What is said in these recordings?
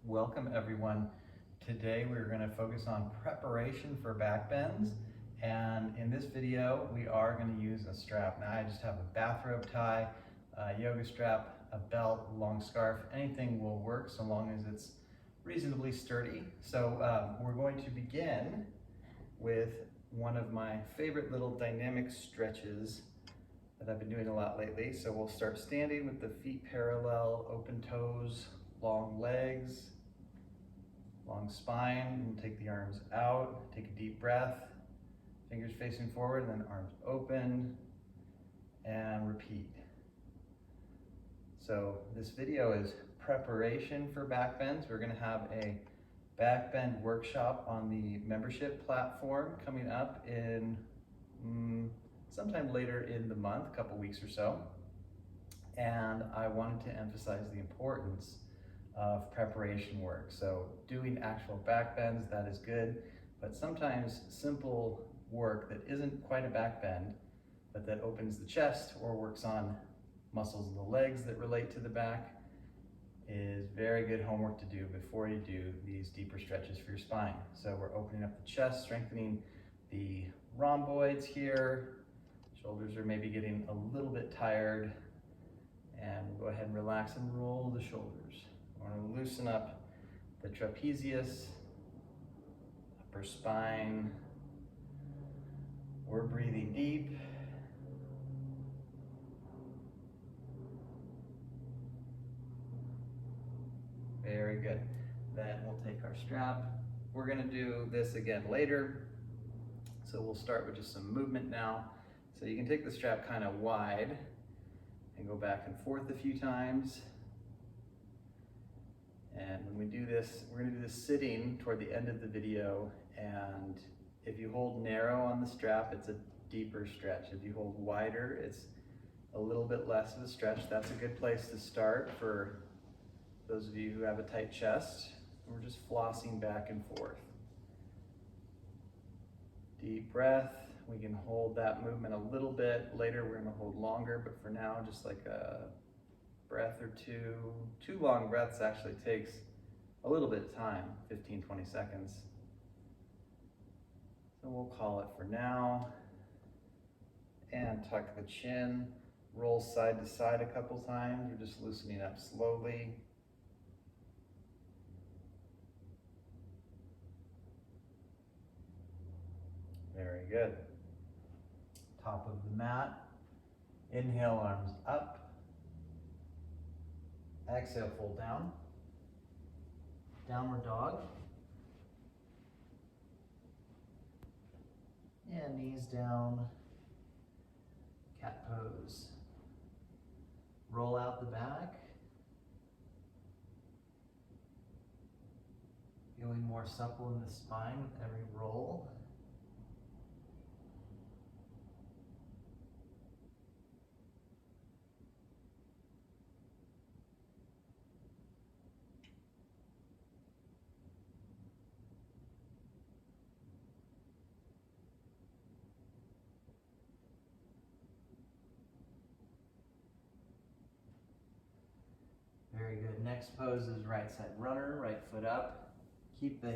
Welcome everyone. Today we're going to focus on preparation for back bends, and in this video we are going to use a strap. Now I just have a bathrobe tie, a yoga strap, a belt, a long scarf. Anything will work so long as it's reasonably sturdy. So we're going to begin with one of my favorite little dynamic stretches that I've been doing a lot lately. So we'll start standing with the feet parallel, open toes, long legs, long spine. We'll take the arms out, take a deep breath, fingers facing forward, and then arms open, and repeat. So this video is preparation for back bends. We're going to have a back bend workshop on the membership platform coming up in sometime later in the month, a couple weeks or so. And I wanted to emphasize the importance of preparation work. So doing actual back bends, that is good, but sometimes simple work that isn't quite a back bend, but that opens the chest or works on muscles of the legs that relate to the back is very good homework to do before you do these deeper stretches for your spine. So we're opening up the chest, strengthening the rhomboids here. Shoulders are maybe getting a little bit tired, and we'll go ahead and relax and roll the shoulders. We're going to loosen up the trapezius, upper spine. We're breathing deep. Very good. Then we'll take our strap. We're going to do this again later. So we'll start with just some movement now. So you can take the strap kind of wide and go back and forth a few times. And when we do this, we're going to do this sitting toward the end of the video. And if you hold narrow on the strap, it's a deeper stretch. If you hold wider, it's a little bit less of a stretch. That's a good place to start for those of you who have a tight chest. We're just flossing back and forth. Deep breath. We can hold that movement a little bit. Later we're going to hold longer, but for now just like a breath or two. 2 long breaths actually takes a little bit of time, 15-20 seconds. So we'll call it for now. And tuck the chin, roll side to side a couple times. We're just loosening up slowly. Very good. Top of the mat. Inhale, arms up. Exhale, fold down. Downward dog. And knees down. Cat pose. Roll out the back. Feeling more supple in the spine with every roll. Very good. Next pose is right side runner, right foot up. Keep the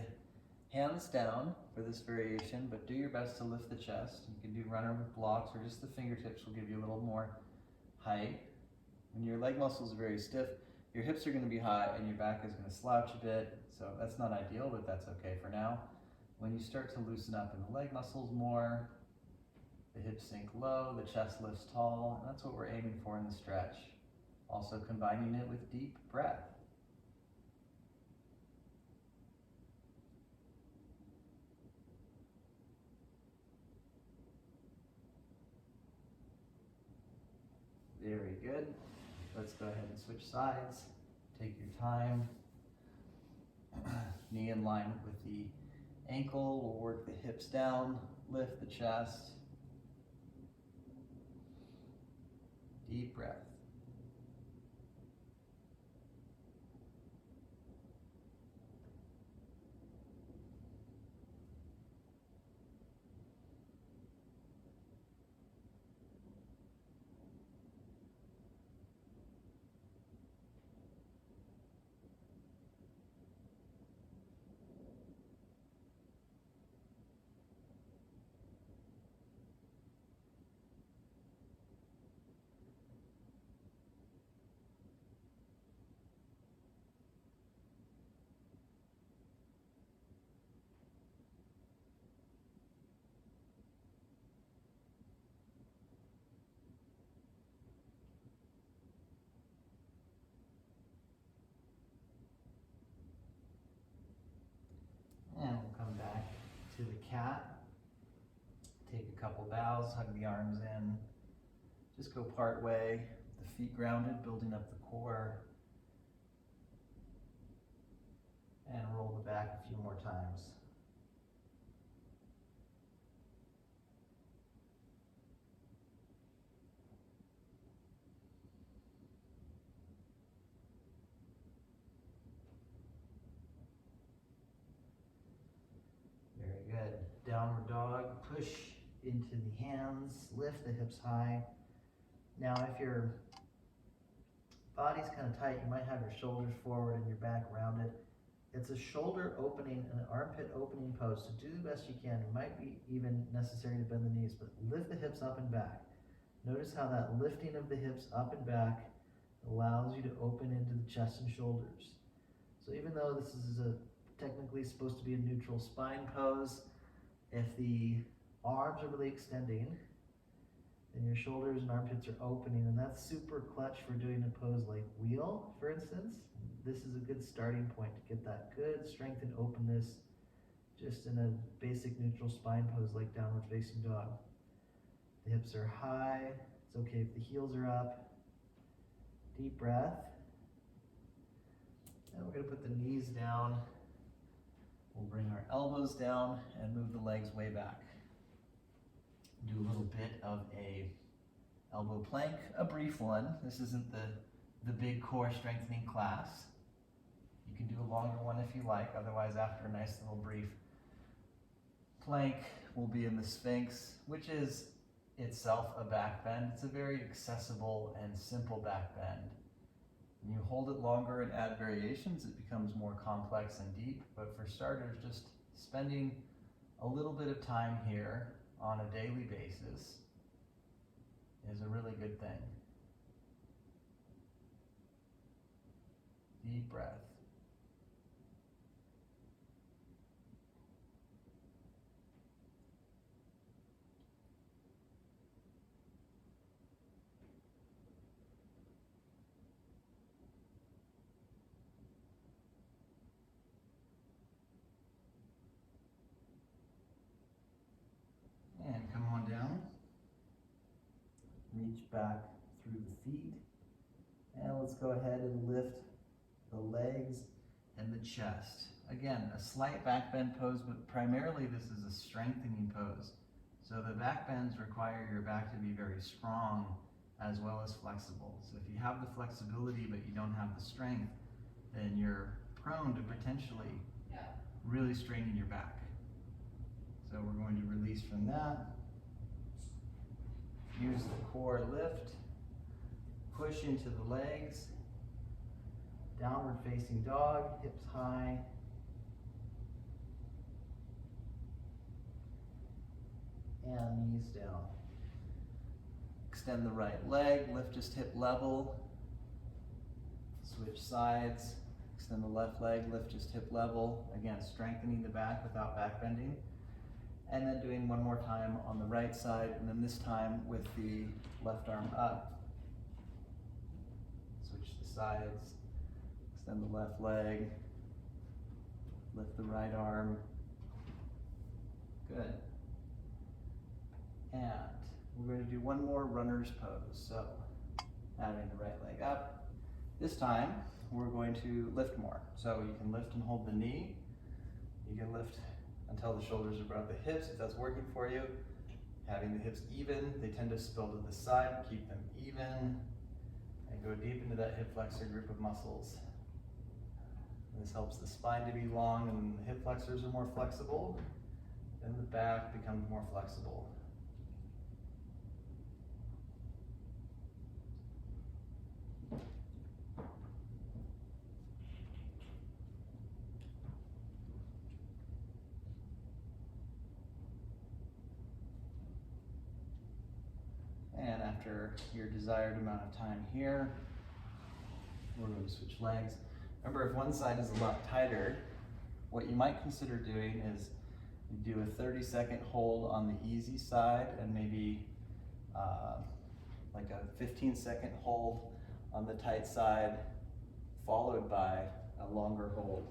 hands down for this variation, but do your best to lift the chest. You can do runner with blocks, or just the fingertips will give you a little more height. When your leg muscles are very stiff, your hips are going to be high and your back is going to slouch a bit. So that's not ideal, but that's okay for now. When you start to loosen up in the leg muscles more, the hips sink low, the chest lifts tall, and that's what we're aiming for in the stretch. Also combining it with deep breath. Very good. Let's go ahead and switch sides. Take your time. Knee in line with the ankle. We'll work the hips down, lift the chest. Deep breath. to the cat. Take a couple bows, hug the arms in. Just go part way, the feet grounded, building up the core. And roll the back a few more times. Very good. Downward dog, push into the hands, lift the hips high. Now if your body's kind of tight, you might have your shoulders forward and your back rounded. It's a shoulder opening and an armpit opening pose, so do the best you can. It might be even necessary to bend the knees, but lift the hips up and back. Notice how that lifting of the hips up and back allows you to open into the chest and shoulders. So even though this is technically supposed to be a neutral spine pose, if the arms are really extending, then your shoulders and armpits are opening, and that's super clutch for doing a pose like wheel, for instance. This is a good starting point to get that good strength and openness just in a basic neutral spine pose like downward facing dog. The hips are high. It's okay if the heels are up. Deep breath. And we're going to put the knees down. We'll bring our elbows down and move the legs way back. Do a little bit of a elbow plank, a brief one. This isn't the big core strengthening class. You can do a longer one if you like, otherwise after a nice little brief plank, we'll be in the Sphinx, which is itself a back bend. It's a very accessible and simple back bend. When you hold it longer and add variations, it becomes more complex and deep, but for starters, just spending a little bit of time here on a daily basis is a really good thing. Deep breath. And come on down. Reach back through the feet. And let's go ahead and lift the legs and the chest. Again, a slight back bend pose, but primarily this is a strengthening pose. So the back bends require your back to be very strong as well as flexible. So if you have the flexibility but you don't have the strength, then you're prone to potentially really straining your back. So we're going to release from that. Use the core lift. Push into the legs. Downward facing dog, hips high. And knees down. Extend the right leg, lift just hip level. Switch sides. Extend the left leg, lift just hip level. Again, strengthening the back without back bending. And then doing one more time on the right side, and then this time with the left arm up. Switch the sides, extend the left leg, lift the right arm. Good. And we're going to do one more runner's pose. So, having the right leg up. This time, we're going to lift more. So you can lift and hold the knee. You can lift until the shoulders are above the hips, if that's working for you. Having the hips even, they tend to spill to the side, keep them even, and go deep into that hip flexor group of muscles. This helps the spine to be long, and the hip flexors are more flexible, and the back becomes more flexible. And after your desired amount of time here, we're going to switch legs. Remember, if one side is a lot tighter, what you might consider doing is you do a 30-second hold on the easy side and maybe like a 15-second hold on the tight side, followed by a longer hold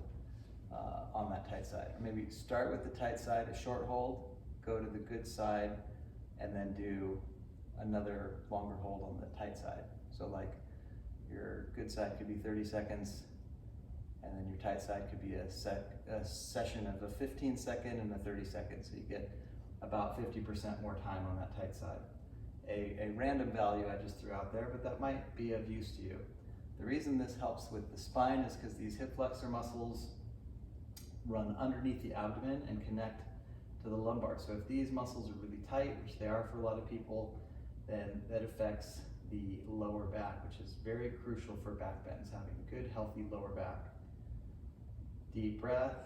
on that tight side. Or maybe start with the tight side, a short hold, go to the good side, and then do another longer hold on the tight side. So like your good side could be 30 seconds, and then your tight side could be a session of a 15-second and a 30-second. So you get about 50% more time on that tight side. A random value I just threw out there, but that might be of use to you. The reason this helps with the spine is because these hip flexor muscles run underneath the abdomen and connect to the lumbar. So if these muscles are really tight, which they are for a lot of people, then that affects the lower back, which is very crucial for back bends, having a good, healthy lower back. Deep breath.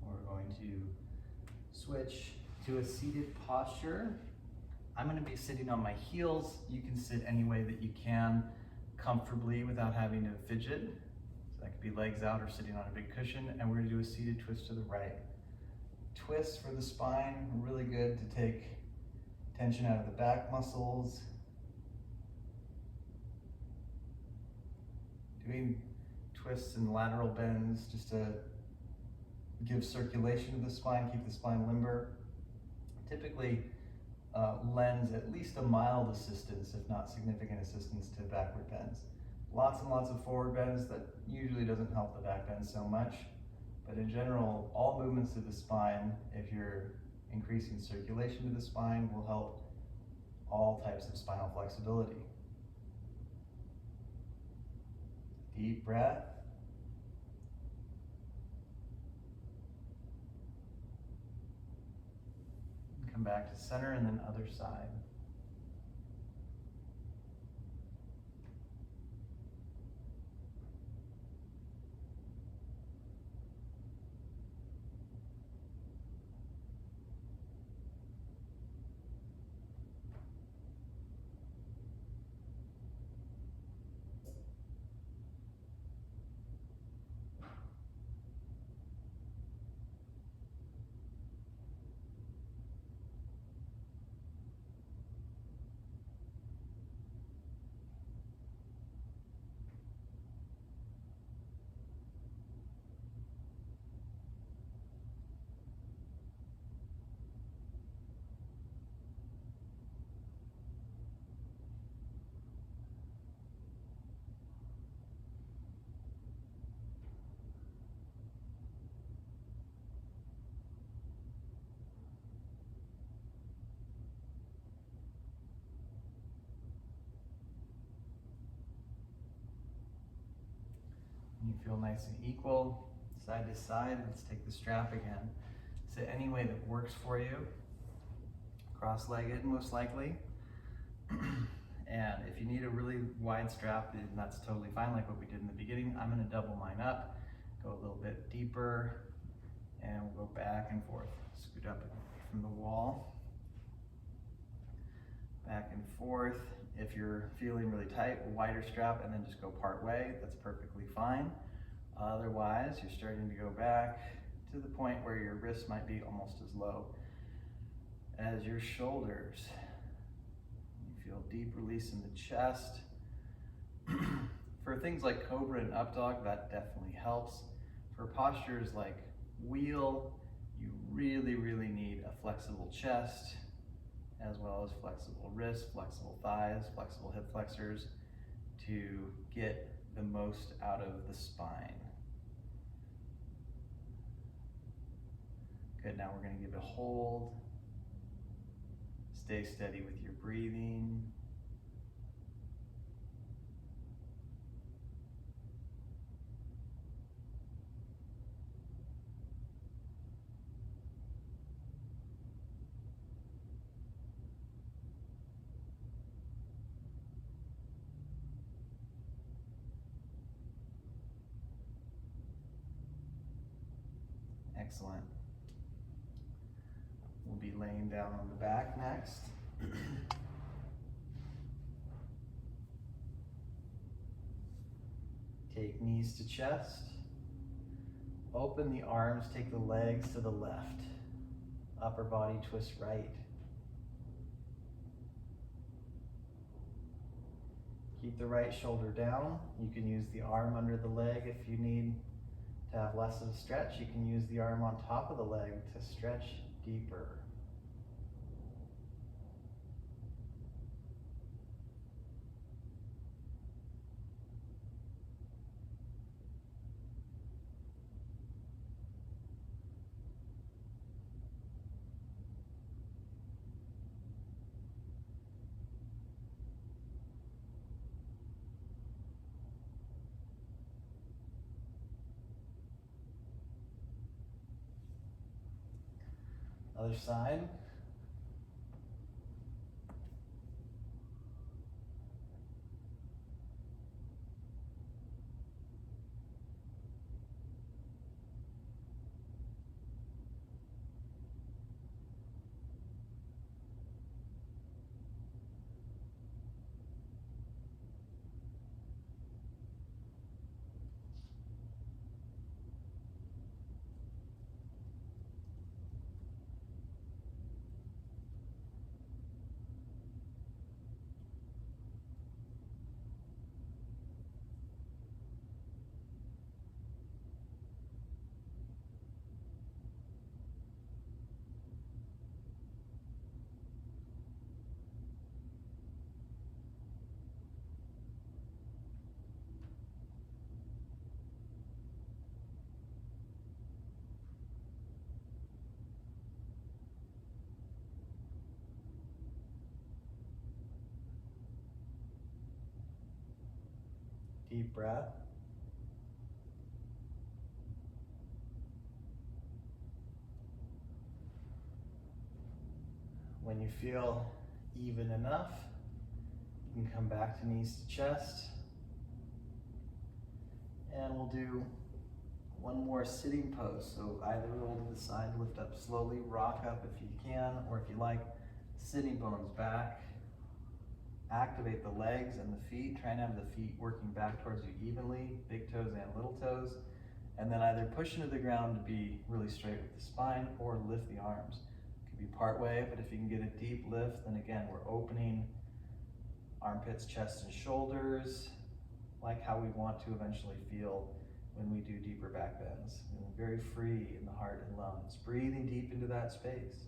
We're going to switch to a seated posture. I'm going to be sitting on my heels. You can sit any way that you can comfortably without having to fidget. So that could be legs out or sitting on a big cushion. And we're going to do a seated twist to the right. Twists for the spine, really good to take tension out of the back muscles. Doing twists and lateral bends just to give circulation to the spine, keep the spine limber. Typically lends at least a mild assistance, if not significant assistance, to backward bends. Lots and lots of forward bends that usually doesn't help the back bend so much. But in general, all movements to the spine, if you're increasing circulation to the spine, will help all types of spinal flexibility. Deep breath. Come back to center and then other side. You feel nice and equal, side to side. Let's take the strap again. Sit any way that works for you. Cross-legged, most likely. And if you need a really wide strap, then that's totally fine, like what we did in the beginning. I'm gonna double mine up, go a little bit deeper, and we'll go back and forth. Scoot up from the wall. Back and forth. If you're feeling really tight, a wider strap and then just go part way, that's perfectly fine. Otherwise, you're starting to go back to the point where your wrists might be almost as low as your shoulders. You feel deep release in the chest. For things like cobra and up dog, that definitely helps. For postures like wheel, you really, really need a flexible chest, as well as flexible wrists, flexible thighs, flexible hip flexors to get the most out of the spine. Good, now we're gonna give it a hold. Stay steady with your breathing. Excellent. We'll be laying down on the back next. Take knees to chest. Open the arms, take the legs to the left. Upper body twist right. Keep the right shoulder down. You can use the arm under the leg if you need to have less of a stretch. You can use the arm on top of the leg to stretch deeper. Other side. Deep breath. When you feel even enough, you can come back to knees to chest. And we'll do one more sitting pose. So either roll to the side, lift up slowly, rock up if you can, or if you like, sitting bones back. Activate the legs and the feet. Try and have the feet working back towards you evenly, big toes and little toes. And then either push into the ground to be really straight with the spine or lift the arms. It could be part way, but if you can get a deep lift, then again, we're opening armpits, chest, and shoulders, like how we want to eventually feel when we do deeper back bends. And very free in the heart and lungs. Breathing deep into that space.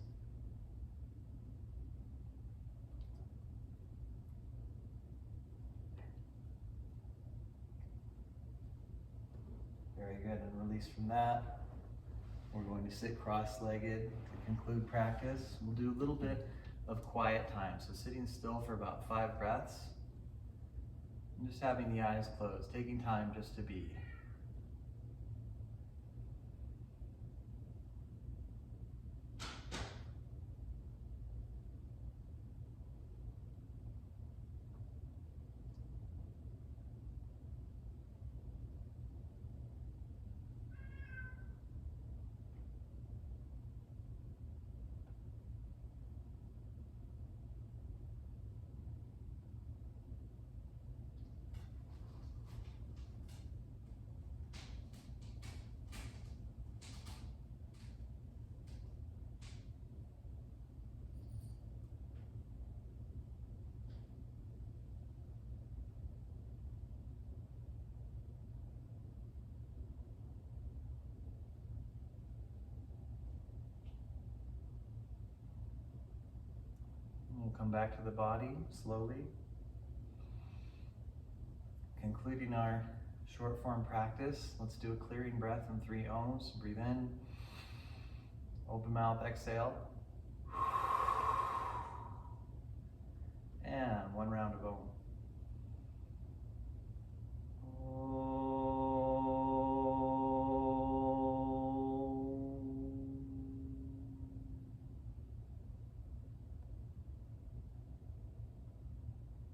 Very good, and release from that. We're going to sit cross-legged to conclude practice. We'll do a little bit of quiet time. So sitting still for about 5 breaths. And just having the eyes closed, taking time just to be. We'll come back to the body slowly. Concluding our short form practice, let's do a clearing breath in 3 ohms. Breathe in, open mouth, exhale. And 1 round of om.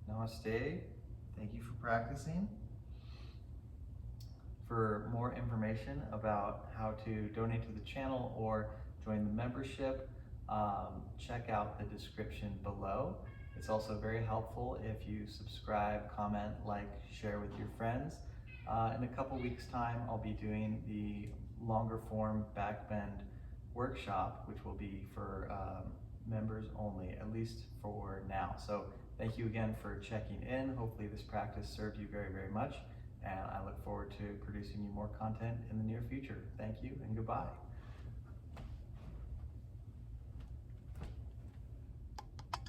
Namaste. Thank you for practicing. For more information about how to donate to the channel or join the membership, check out the description below. It's also very helpful if you subscribe, comment, like, share with your friends. In a couple weeks' time, I'll be doing the longer form back bend workshop, which will be for members only, at least for now. So Thank you again for checking in. Hopefully this practice served you very, very much, and I look forward to producing you more content in the near future. Thank you and goodbye.